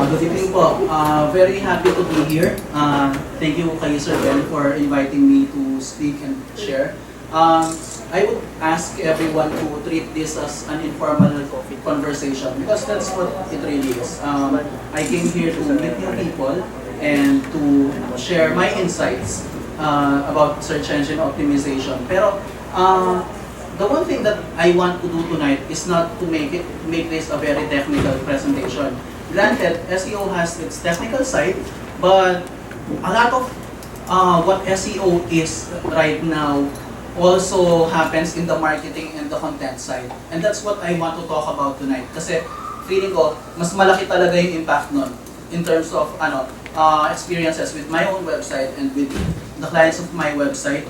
Good evening po. Very happy to be here. Thank you kay Sir Ben for inviting me to speak and share. I would ask everyone to treat this as an informal conversation because that's what it really is. I came here to meet new people and to share my insights about search engine optimization. Pero the one thing that I want to do tonight is not to make this a very technical presentation. Granted, SEO has its technical side, but a lot of what SEO is right now also happens in the marketing and the content side. And that's what I want to talk about tonight. Kasi feeling ko, mas malaki talaga yung impact nun in terms of experiences with my own website and with the clients of my website.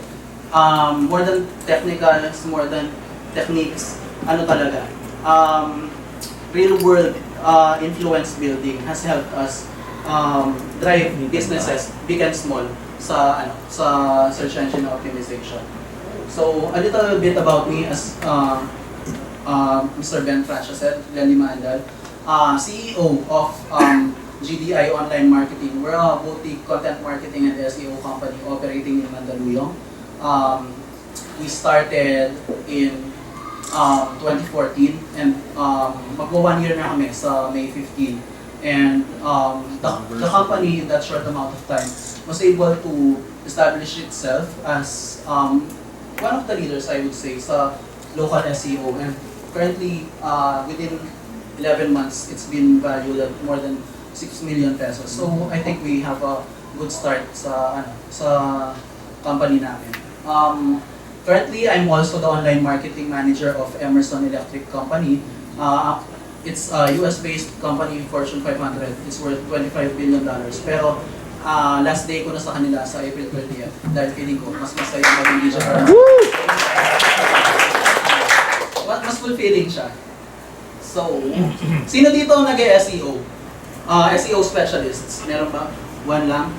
More than technicals, more than techniques, talaga. Real world influence building has helped us drive businesses, big and small, sa search engine optimization. So, a little bit about me as Mr. Ben Francia said, Lenny Mandal, CEO of GDI Online Marketing. We're a boutique content marketing and SEO company operating in Mandaluyong. We started in 2014 and magwa 1 year na kami sa May 15. And the company in that short amount of time was able to establish itself as one of the leaders, I would say, sa local SEO. And currently, within 11 months, it's been valued at more than 6 million pesos. So I think we have a good start sa company namin. Currently, I'm also the online marketing manager of Emerson Electric Company. It's a US-based company, Fortune 500. It's worth $25 billion. Pero last day ko na sa kanila sa April 30th dahil feeling ko mas masaya maging digital. Mas fulfilling siya. So, sino dito ang nag-SEO? SEO specialists, meron ba? One lang?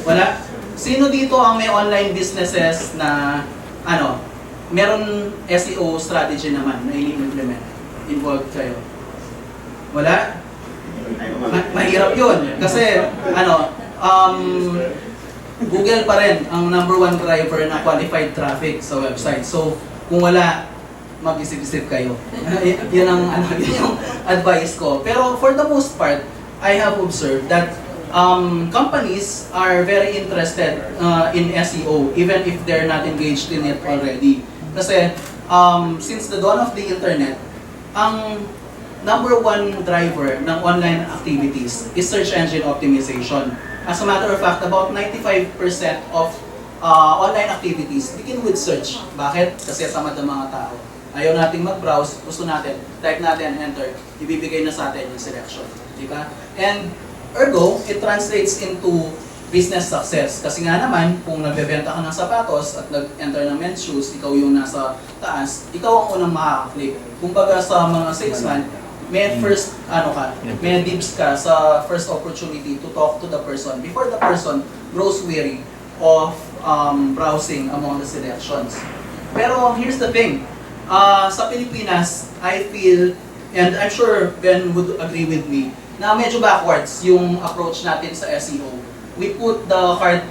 Wala? Sino dito ang may online businesses na meron SEO strategy naman na ini-implement? Involved kayo? Wala? Mahirap yun. Kasi, Google pa rin ang number one driver na qualified traffic sa website. So, kung wala, mag-isip-isip kayo. Yun ang yun yung advice ko. Pero for the most part, I have observed that companies are very interested in SEO even if they're not engaged in it already. Kasi since the dawn of the internet, ang number one driver ng online activities is search engine optimization. As a matter of fact, about 95% of online activities begin with search. Bakit? Kasi tamad ang mga tao. Ayaw nating mag-browse, gusto natin, type natin, enter, ibibigay na sa atin yung selection. Di ba? And ergo, it translates into business success. Kasi nga naman, kung nagbebenta ka ng sapatos at nag-enter ng men's shoes, ikaw yung nasa taas, ikaw ang unang makaka-click. Kumbaga sa mga salesman, may first, may dibs ka sa first opportunity to talk to the person before the person grows weary of browsing among the selections. Pero here's the thing, sa Pilipinas, I feel, and I'm sure Ben would agree with me, na medyo backwards yung approach natin sa SEO. We put the cart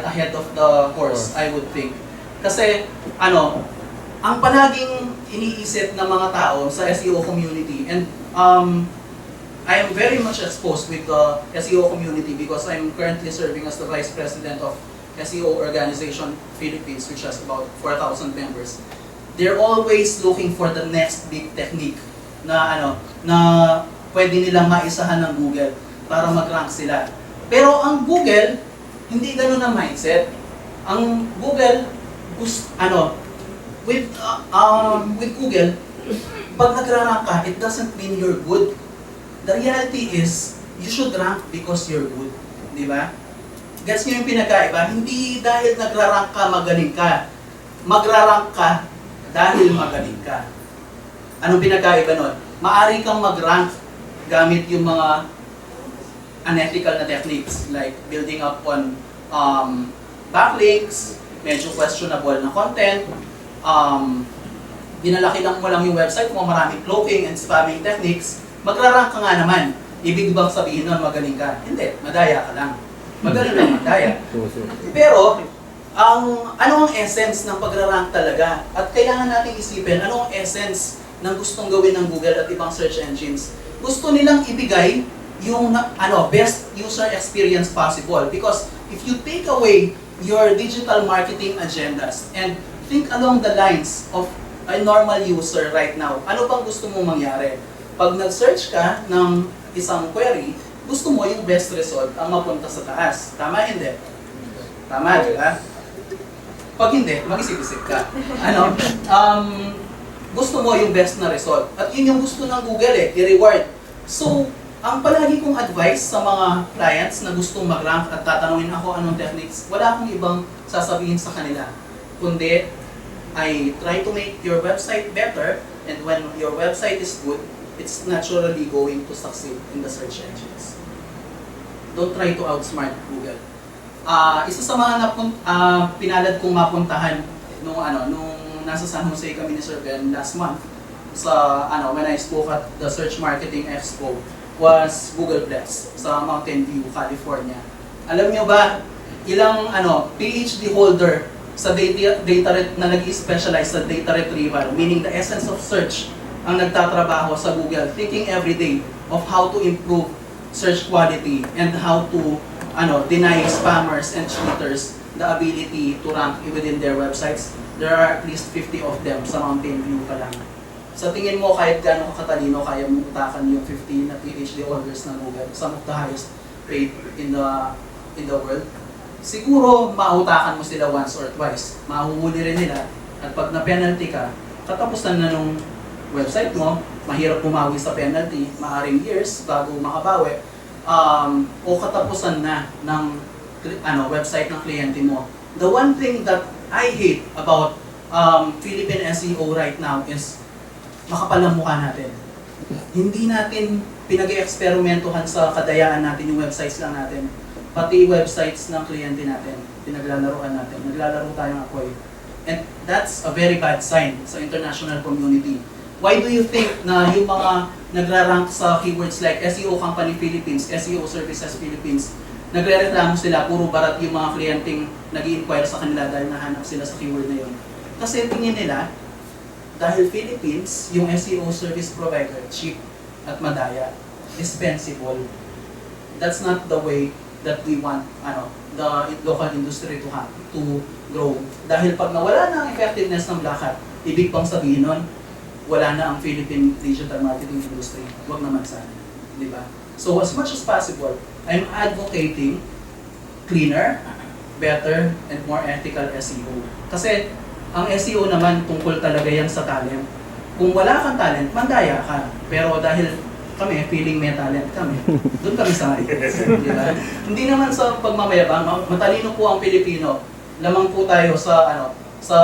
ahead of the horse, I would think. Kasi, ang palaging iniisip ng mga tao sa SEO community, and I am very much exposed with the SEO community because I'm currently serving as the Vice President of SEO Organization Philippines, which has about 4,000 members. They're always looking for the next big technique na pwede nilang maisahan ng Google para mag-rank sila. Pero ang Google, hindi ganun ang mindset. Ang Google, with Google, pag nag-rank ka, it doesn't mean you're good. The reality is, you should rank because you're good. Di ba? Gets nyo yung pinagkaiba? Hindi dahil nagra-rank ka, magaling ka. Magra-rank ka dahil magaling ka. Anong pinagkaiba nun? Maari kang mag-rank gamit yung mga unethical na techniques like building up on backlinks, medyo questionable na content, dinalaki lang mo lang yung website mo, maraming cloaking and spamming techniques, magra-rank ka nga naman. Ibig bang sabihin nun magaling ka? Hindi, madaya ka lang. Magaling lang madaya. Pero, ano ang essence ng pagrarank talaga? At kailangan natin isipin, ano ang essence ng gustong gawin ng Google at ibang search engines? Gusto nilang ibigay yung best user experience possible. Because if you take away your digital marketing agendas and think along the lines of a normal user right now, ano bang gusto mong mangyari? Pag nag-search ka ng isang query, gusto mo yung best result ang mapunta sa taas. Tama, hindi? Tama, di ba? Pag hindi, mag-isip-isip ka. Gusto mo yung best na result. At yun yung gusto ng Google i-reward. So, ang palagi kong advice sa mga clients na gustong mag-rank at tatanungin ako anong techniques, wala akong ibang sasabihin sa kanila. Kundi, I try to make your website better, and when your website is good, it's naturally going to succeed in the search engines. Don't try to outsmart Google. Isa sa mga pinalad kong mapuntahan nung nasa San Jose kami ni Sir Ben last month sa when I spoke at the Search Marketing Expo was Google Plex sa Mountain View, California. Alam niyo ba ilang PhD holder sa data na nag-specialize sa data retrieval, meaning the essence of search, ang nagtatrabaho sa Google, thinking every day of how to improve search quality and how to deny spammers and cheaters the ability to rank within their websites. There are at least 50 of them sa Mountain View pa lang. Sa tingin mo, kahit gano'ng katalino, kaya mong utakan yung 15 na PhD holders ng Google, some of the highest paid in the world? Siguro, mautakan mo sila once or twice. Mahuhuli rin nila. At pag na-penalty ka, katapusan na nung website mo, mahirap bumawi sa penalty, maaring years bago makabawi, o katapusan na ng website ng kliyente mo. The one thing that I hate about Philippine SEO right now is makapal ang mukha natin. Hindi natin pinag-eksperimentuhan sa kadayaan natin yung websites lang natin. Pati websites ng kliyente natin, pinaglalaroan natin. Naglalaro tayong ako'y. And that's a very bad sign sa international community. Why do you think na yung mga nagra-rank sa keywords like SEO Company Philippines, SEO Services Philippines, nagre-reklamo sila, puro barat yung mga kliyenteng nag-i-inquire sa kanila dahil nahanap sila sa keyword na yun? Kasi tingin nila, dahil Philippines, yung SEO service provider, cheap at madaya, dispensable. That's not the way that we want the local industry to grow. Dahil pag nawala na ang effectiveness ng Black Hat, ibig pang sabihin nun, wala na ang Philippine digital marketing industry. Huwag naman sana. Di ba? So as much as possible, I'm advocating cleaner, better, and more ethical SEO. Kasi ang SEO naman tungkol talaga yan sa talent. Kung wala kang talent, mandaya ka. Pero dahil kami, feeling may talent kami, doon kami sa di ba? Hindi naman sa pagmamayabang, matalino po ang Pilipino. Lamang po tayo sa sa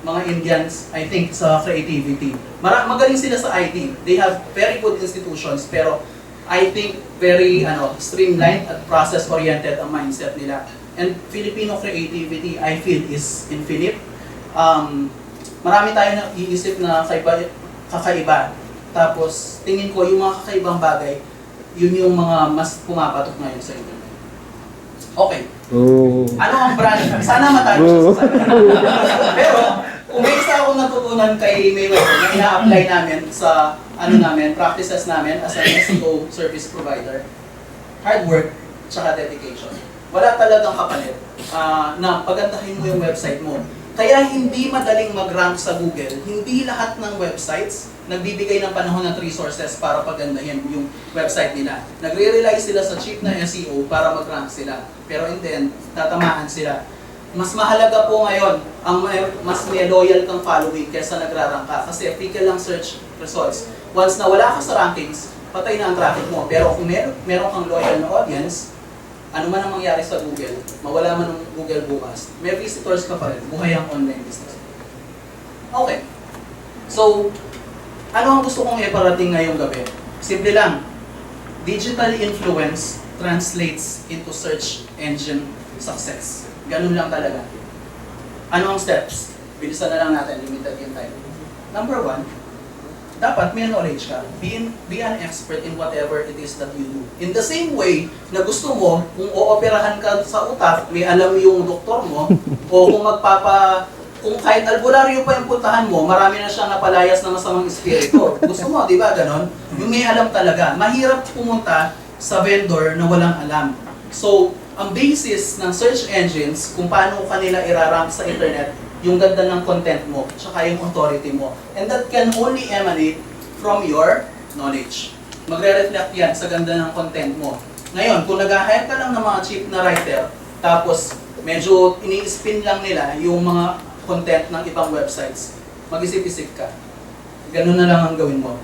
mga Indians, I think, sa creativity. Magaling sila sa IT. They have very good institutions, pero I think very streamlined at process-oriented ang mindset nila. And Filipino creativity, I feel, is infinite. Marami tayo na iisip na kakaiba. Tapos, tingin ko, yung mga kakaibang bagay, yun yung mga mas pumapatok ngayon sa internet. Okay. Ano ang brand? Sana matalo siya sa Pero, kung may isa akong natutunan kay Mayweather na ina-apply namin sa practices namin as an SEO service provider, hard work, tsaka dedication. Wala talagang kapalit na pagandahin mo yung website mo. Kaya hindi madaling mag-rank sa Google. Hindi lahat ng websites nagbibigay ng panahon at resources para pagandahin yung website nila. Nagre-rely sila sa cheap na SEO para mag-rank sila. Pero in the end, tatamaan sila. Mas mahalaga po ngayon ang mas may loyal kang following kaysa nagra-rank ka. Kasi fickle lang search results. Once na wala ka sa rankings, patay na ang traffic mo. Pero kung meron kang loyal na audience, ano man ang mangyari sa Google, mawala man ang Google bukas, may visitors ka pa rin, buhay ang online business. Okay. So, ano ang gusto kong iparating ngayong gabi? Simple lang. Digital influence translates into search engine success. Ganun lang talaga. Ano ang steps? Bilisan na lang natin, limited yung time. Number 1, dapat may knowledge ka. Be an expert in whatever it is that you do. In the same way na gusto mo, kung ooperahan ka sa utak, may alam yung doktor mo, o kung kahit albularyo pa yung puntahan mo, marami na siyang napalayas na masamang espiritu. Gusto mo, di ba, ganon? Yung may alam talaga. Mahirap pumunta sa vendor na walang alam. So, ang basis ng search engines, kung paano kanila irarank sa internet, yung ganda ng content mo, tsaka yung authority mo. And that can only emanate from your knowledge. Magre-reflect yan sa ganda ng content mo. Ngayon, kung nag-hire ka lang ng mga cheap na writer, tapos medyo ini-spin lang nila yung mga content ng ibang websites, mag-isip-isip ka. Ganun na lang ang gawin mo.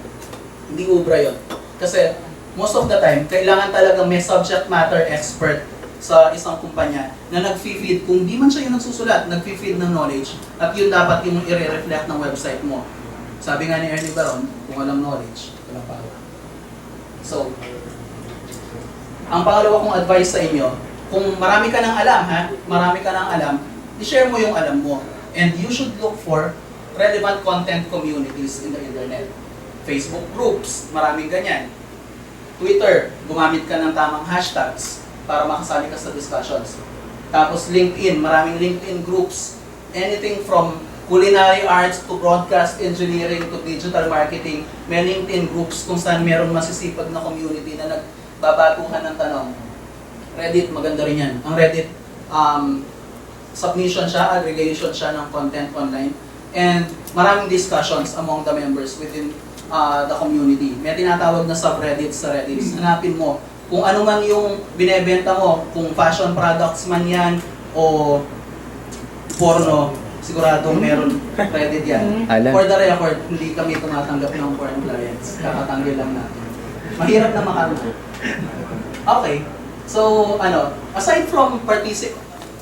Hindi ubra yun. Kasi most of the time, kailangan talagang may subject matter expert sa isang kumpanya na nag-feed, kung di man siya yung nagsusulat, nag-feed ng knowledge, at yun dapat yung i-reflect ng website mo. Sabi nga ni Ernie Baron, kung walang knowledge, walang power. So, ang pangalawa kong advice sa inyo, kung marami ka ng alam, marami ka ng alam, i-share mo yung alam mo. And you should look for relevant content communities in the internet. Facebook groups, maraming ganyan. Twitter, gumamit ka ng tamang hashtags para makasali ka sa discussions. Tapos LinkedIn, maraming LinkedIn groups. Anything from culinary arts to broadcast engineering to digital marketing, may LinkedIn groups kung saan meron masisipag na community na nagbabatuhan ng tanong. Reddit, maganda rin yan. Ang Reddit, submission siya, aggregation siya ng content online. And maraming discussions among the members within the community. May tinatawag na subreddits sa Reddit. Hanapin mo kung ano man yung binebenta mo, kung fashion products man yan, o porno, siguradong meron Reddit yan. For the record, hindi kami tumatanggap ng foreign clients. Kakatanggal lang natin. Mahirap na makaroon. Okay. So, aside from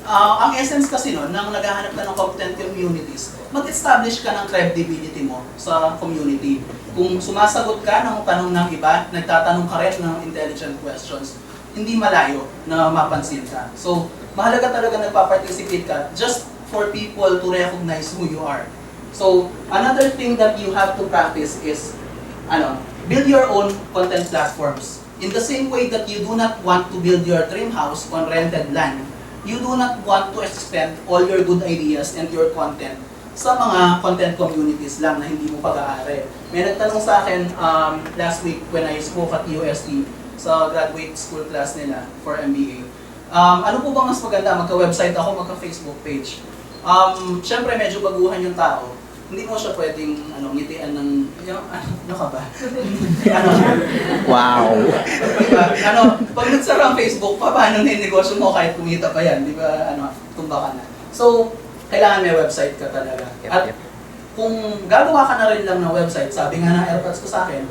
ang essence kasi nun, nang naghahanap ka ng content communities, mag-establish ka ng credibility mo sa community. Kung sumasagot ka ng tanong ng iba, nagtatanong ka rin ng intelligent questions, hindi malayo na mapansin ka. So, mahalaga talaga nagpa-participate ka just for people to recognize who you are. So, another thing that you have to practice is, build your own content platforms. In the same way that you do not want to build your dream house on rented land, you do not want to expend all your good ideas and your content sa mga content communities lang na hindi mo pag-aari. May nagtanong sa akin last week when I spoke at UST sa graduate school class nila for MBA. Ano po bang mas maganda? Magka-website ako, magka-Facebook page. Siyempre medyo baguhan yung tao. Hindi mo siya pwedeng ngitian ng ano ka ba? Wow. Diba? Pag nagsara ang Facebook, paano na yung negosyo mo kahit kumita pa yan? Di ba? Tumba ka na. So, kailangan may website ka talaga. At kung gagawa ka na rin lang ng website, sabi nga ng AirPods ko sa akin,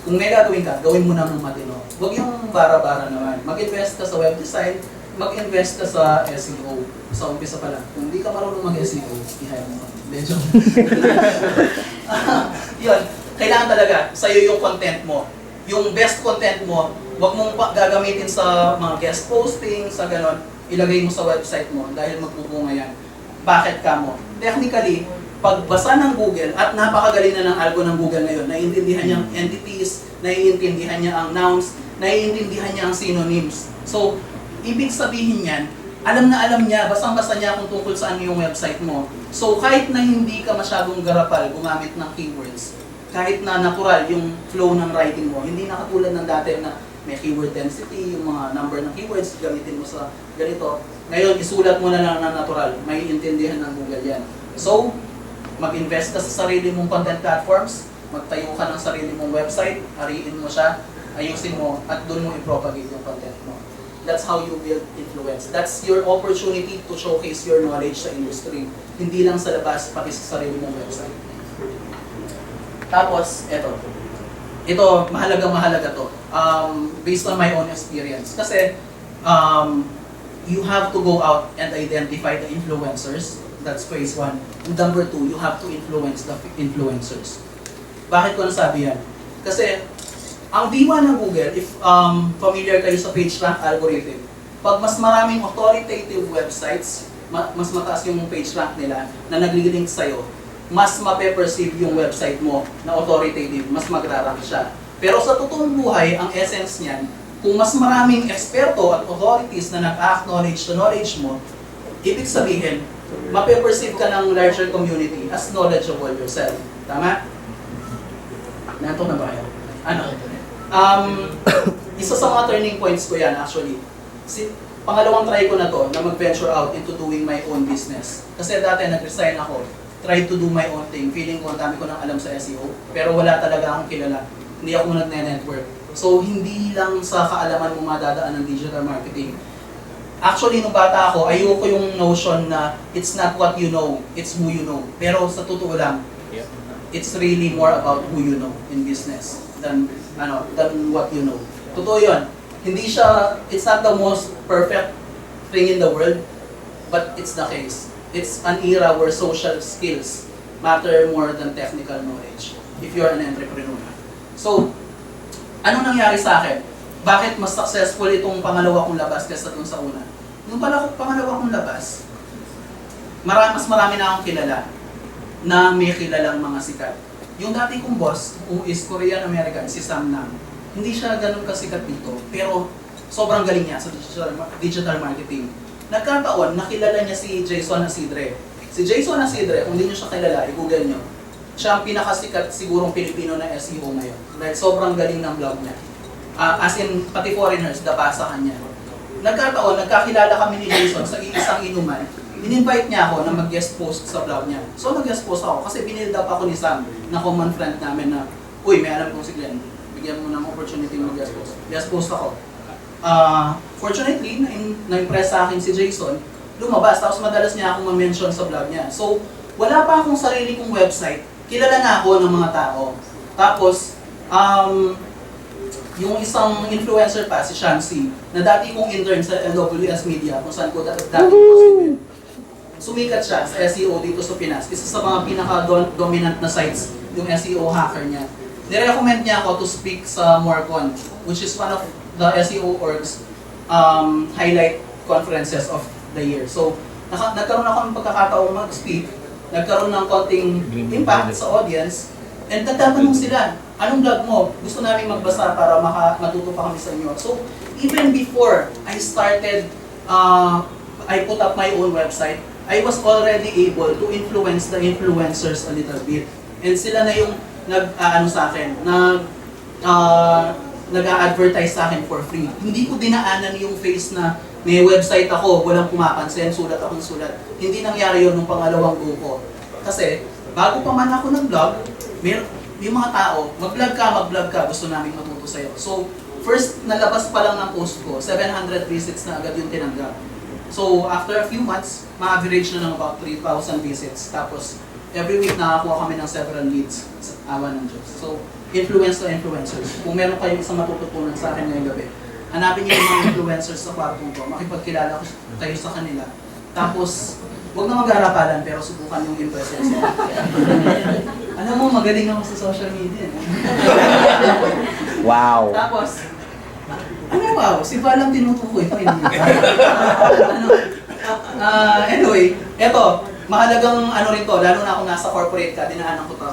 kung may gagawin ka, gawin mo na ng matino. Huwag yung bara-bara naman. Mag-invest ka sa web design, mag-invest ka sa SEO. Sa umpisa pa lang. Kung hindi ka marunong mag-SEO, i-hire mo. Medyo. Yun, kailangan talaga sa'yo yung content mo. Yung best content mo, huwag mong gagamitin sa mga guest posting, sa ganon, ilagay mo sa website mo dahil magbubunga yan. Bakit ka mo? Technically, pagbasa ng Google, at napakagaling na ng algo ng Google ngayon, naiintindihan niya ang entities, naiintindihan niya ang nouns, naiintindihan niya ang synonyms. So, ibig sabihin yan, alam na alam niya, basang-basa niya kung tungkol saan yung website mo. So, kahit na hindi ka masyadong garapal gumamit ng keywords, kahit na natural yung flow ng writing mo, hindi na katulad ng dati na may keyword density, yung mga number ng keywords, gamitin mo sa ganito. Ngayon, isulat mo na lang na natural, may intindihan ng Google yan. So, mag-invest ka sa sarili mong content platforms, magtayo ka ng sarili mong website, ariin mo siya, ayusin mo, at doon mo i-propagate yung content mo. That's how you build influence. That's your opportunity to showcase your knowledge sa industry. Hindi lang sa labas, pati sa sarili mong website. Tapos, ito, mahalaga to. Based on my own experience. Kasi, you have to go out and identify the influencers. That's phase 1. And number 2, you have to influence the influencers. Bakit ko nasabi yan? Kasi, ang diwa ng Google, if familiar kayo sa PageRank algorithm, pag mas maraming authoritative websites, mas mataas yung PageRank nila na nagli-link sa'yo, mas mape-perceive yung website mo na authoritative, mas magra-rank siya. Pero sa totoong buhay, ang essence niyan, kung mas maraming eksperto at authorities na nag-acknowledge the knowledge mo, ibig sabihin, mape-perceive ka ng larger community as knowledgeable yourself. Tama? Nato na ba kayo? Isa sa mga turning points ko yan actually. Pangalawang try ko na to, na mag-venture out into doing my own business. Kasi dati nag-resign ako, tried to do my own thing. Feeling ko, ang dami ko nang alam sa SEO, pero wala talaga akong kilala. Hindi ako nagne-network. So, hindi lang sa kaalaman mo madadaan ng digital marketing. Actually, nung bata ako, ayoko yung notion na it's not what you know, it's who you know. Pero sa totoo lang, it's really more about who you know in business than what you know. Totoo yun. Hindi siya, it's not the most perfect thing in the world, but it's the case. It's an era where social skills matter more than technical knowledge if you're an entrepreneur. So, ano nangyari sa akin? Bakit mas successful itong pangalawa kong labas kaysa dun sa una? Nung pangalawa kong labas, mas marami na akong kilala na may kilalang mga sikat. Yung dati kong boss, who is Korean-American, si Sam Nam, hindi siya ganun kasikat dito, pero sobrang galing niya sa digital marketing. Nagkataon, nakilala niya si Jason Asidre. Si Jason Asidre, kung hindi niyo siya kilala, i-google niyo. Siya ang pinakasikat sigurong Pilipino na SEO ngayon. Dahil sobrang galing ng blog niya. As in, pati foreigners, nabasa kanya. Nagkataon, nagkakilala kami ni Jason sa isang inuman. In-invite niya ako na mag-guest post sa blog niya. So nag-guest post ako kasi binild up ako ni Sam, na common friend namin na, uy, may alam kong si Glenn. Bigyan mo ng opportunity mag-guest post. Guest post ako. Fortunately, na-impress sa akin si Jason, lumabas, tapos madalas niya akong ma-mention sa blog niya. So, wala pa akong sarili kong website, kilala na ako ng mga tao. Tapos, yung isang influencer pa, si Shansi, na dati kong intern sa LWS Media, kung saan ko dati posted. Sumikat siya sa SEO dito sa Pinas. Isa sa mga pinaka-dominant na sites, yung SEO hacker niya. Nirecommend niya ako to speak sa Morcon, which is one of the SEO org's highlight conferences of the year. So, nagkaroon ako ng pagkakataong mag-speak, nagkaroon ng konting impact sa audience, and nagtatanong sila, anong blog mo? Gusto namin magbasa para matuto pa kami sa inyo. So, even before I started, I put up my own website, I was already able to influence the influencers a little bit. And sila na yung sa akin, nag-a-advertise sa akin for free. Hindi ko dinaanan yung phase na may website ako, walang pumapansin, sulat akong sulat. Hindi nangyari yun nung pangalawang go ko. Kasi, bago pa man ako nag-vlog, yung mga tao, mag-vlog ka, gusto namin matuto sa'yo. So, first nalabas pa lang ng post ko, 700 visits na agad yung tinanggap. So, after a few months, ma-average na ng about 3,000 visits. Tapos, every week nakakuha kami ng several leads sa awa ng Diyos. So, influence to influencers. Kung meron kayong isang matututunan sa akin ngayong gabi, hanapin niyo yung mga influencers sa kwartong ko, makipagkilala kayo sa kanila. Tapos, huwag na mag-arapalan, pero subukan yung impress sila. Alam mo, magaling ako sa social media. Wow! Tapos, wow? Si Valang tinutukoy. Anyway, eto, mahalagang rin to, lalo na kung nasa corporate ka, dinaanan ko to.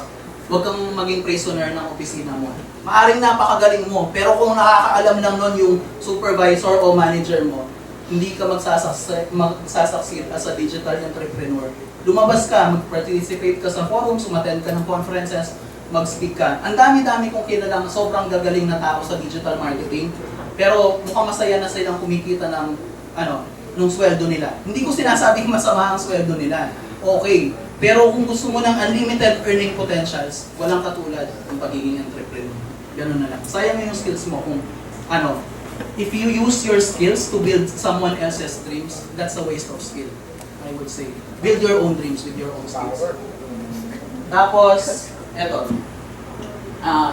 Huwag kang maging prisoner ng opisina mo. Maaring napakagaling mo, pero kung nakakaalam lang nun yung supervisor o manager mo, hindi ka magsasucceed as a digital entrepreneur. Lumabas ka, mag-participate ka sa forums, umattend ka ng conferences, mag-speak ka. Ang dami-dami kong kilalang sobrang gagaling na tao sa digital marketing, pero mukhang masaya na silang kumikita ng nung sweldo nila. Hindi ko sinasabing masama ang sweldo nila. Okay. Pero kung gusto mo ng unlimited earning potentials, walang katulad ng pagiging entrepreneur. Ganun na lang. Sayang yung skills mo kung if you use your skills to build someone else's dreams, that's a waste of skill, I would say. Build your own dreams with your own skills. Tapos, eto,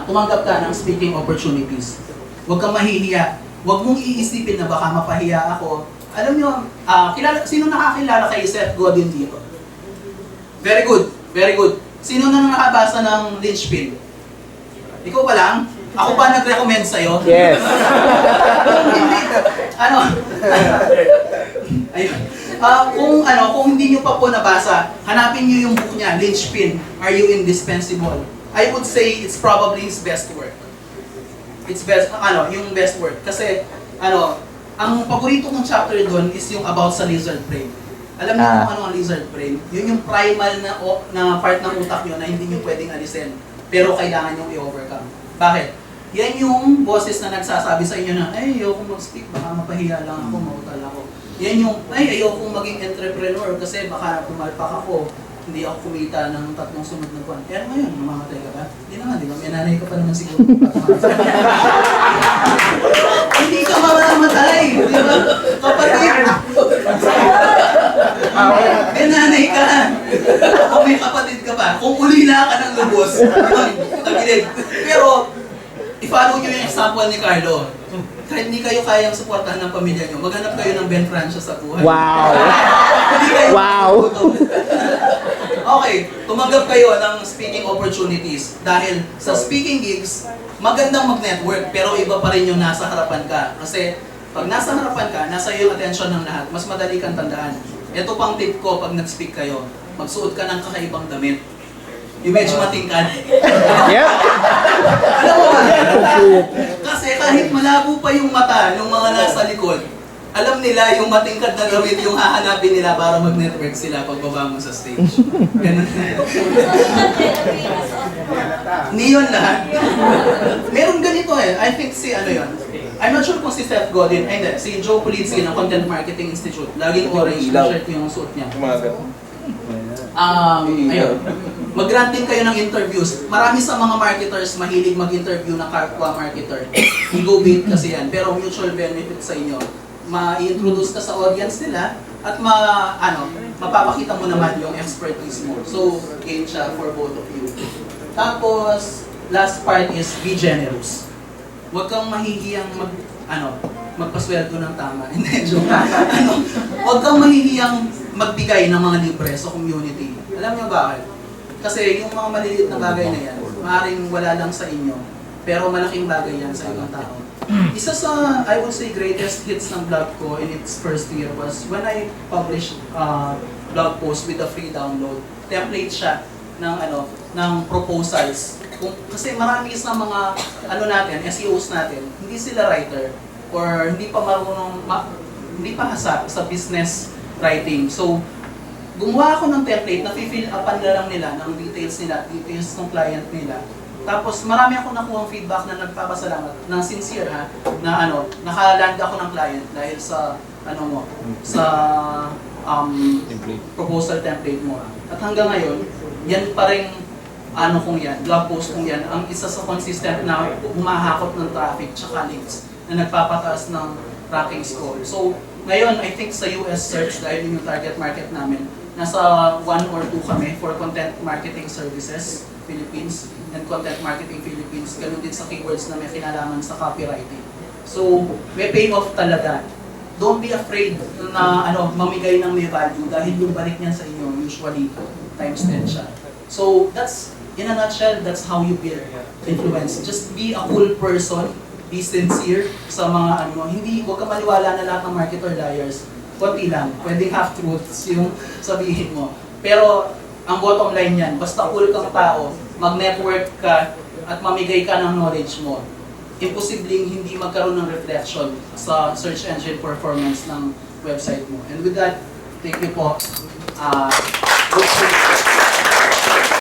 tumanggap ka ng speaking opportunities. Huwag kang mahihiya. Huwag mong iisipin na baka mapahiya ako. Alam nyo, sino nakakilala kay Seth Godin dito? Very good, very good. Sino na nakabasa ng Lynchpin? Ikaw pa lang? Ako pa nag-recommend sa'yo? Yes! Hindi. Ayun. Kung hindi nyo pa po nabasa, hanapin nyo yung book niya, Linchpin, Are You Indispensable? I would say it's probably his best work. It's best, yung best work. Kasi, ang paborito kong chapter doon is yung about sa lizard brain. Alam niyo kung ano ang lizard brain? Yun yung primal na part ng utak nyo na hindi nyo pwedeng alisin. Pero kailangan nyo i-overcome. Bakit? Yan yung boses na nagsasabi sa inyo na, ay, ayokong mag-speak, baka mapahiya lang ako, mautal ako. Yan yung, ay, ayokong maging entrepreneur kasi baka pumalpak ako, hindi ako kumita ng 3 sunod na buwan. Pero ngayon, mamamatay ka ba? Hindi naman, di ba? May nanay ka pa naman siguro. Hindi ka mamamatay, di ba? Kapatid! May nanay ka! Kung may kapatid ka pa, kung ulila ka ng lubos, yun, tagilid. Pero, i-follow nyo yung example ni Carlo. Kahit hindi kayo kayang suportahan ng pamilya nyo, maghanap kayo ng Ben Francia sa buhay. Wow! Hindi kayo Wow! Okay, tumanggap kayo ng speaking opportunities. Dahil sa speaking gigs, magandang mag-network, pero iba pa rin yung nasa harapan ka. Kasi pag nasa harapan ka, nasa iyo yung attention ng lahat, mas madali kang tandaan. Ito pang tip ko pag nag-speak kayo, magsuot ka ng kakaibang damit. Yung medyo matingkad. Yeah. Alam mo ba? Kasi kahit malabo pa yung mata ng mga nasa likod, alam nila yung matingkad na damit yung hahanapin nila para mag-network sila pagbaba mo sa stage. Ganun. Hindi yun lahat. Meron ganito eh. I think yun. I'm not sure kung si Seth Godin, hindi, si Joe Politsky ng Content Marketing Institute. Laging orange t-shirt yung suit niya. Ayun. Mag-granting kayo ng interviews. Marami sa mga marketers mahilig mag-interview ng kapwa marketer. Ego bait kasi yan, pero mutual benefit sa inyo. Ma-introduce ka sa audience nila at mapapakita mo naman yung expertise mo. So, gain siya for both of you. Tapos, last part is be generous. Huwag kang mahihiyang magpasweldo ng tama. Hindi, joke. Huwag kang mahihiyang magbigay ng mga libre sa community. Alam niyo bakit? Kasi yung mga maliliit na bagay na yan, maaaring wala lang sa inyo, pero malaking bagay yan sa ibang tao. Isa sa, I would say, greatest hits ng blog ko in its first year was when I published blog post with a free download. Template siya ng proposals. Kasi marami sa mga SEOs natin, hindi sila writer or hindi pa marunong, hindi pa hasa sa business writing. So, gumawa ako ng template na fill upan na lang nila ng details ng client nila. Tapos marami ako nakuha feedback na nagpapasalamat, ng sincere nakaland ako ng client dahil sa proposal template mo. At hanggang ngayon, yan pa rin blog post kong yan, ang isa sa consistent na humahakot ng traffic tsaka links na nagpapataas ng ranking score. So, ngayon, I think sa US search, dahil yung target market namin, nasa 1 or 2 kami for Content Marketing Services Philippines and Content Marketing Philippines. Ganun din sa keywords na may kinalaman sa copywriting. So, may payoff talaga. Don't be afraid na mamigay ng may value dahil yung balik niyan sa inyo, usually, times 10 siya. So, that's, in a nutshell, that's how you build influence. Just be a cool person, be sincere sa mga huwag ka maniwala na lahat ng marketer liars. Konti lang, pwedeng half-truths yung sabihin mo. Pero, ang bottom line yan, basta cool kang tao, mag-network ka, at mamigay ka ng knowledge mo, imposibleng hindi magkaroon ng reflection sa search engine performance ng website mo. And with that, thank you po.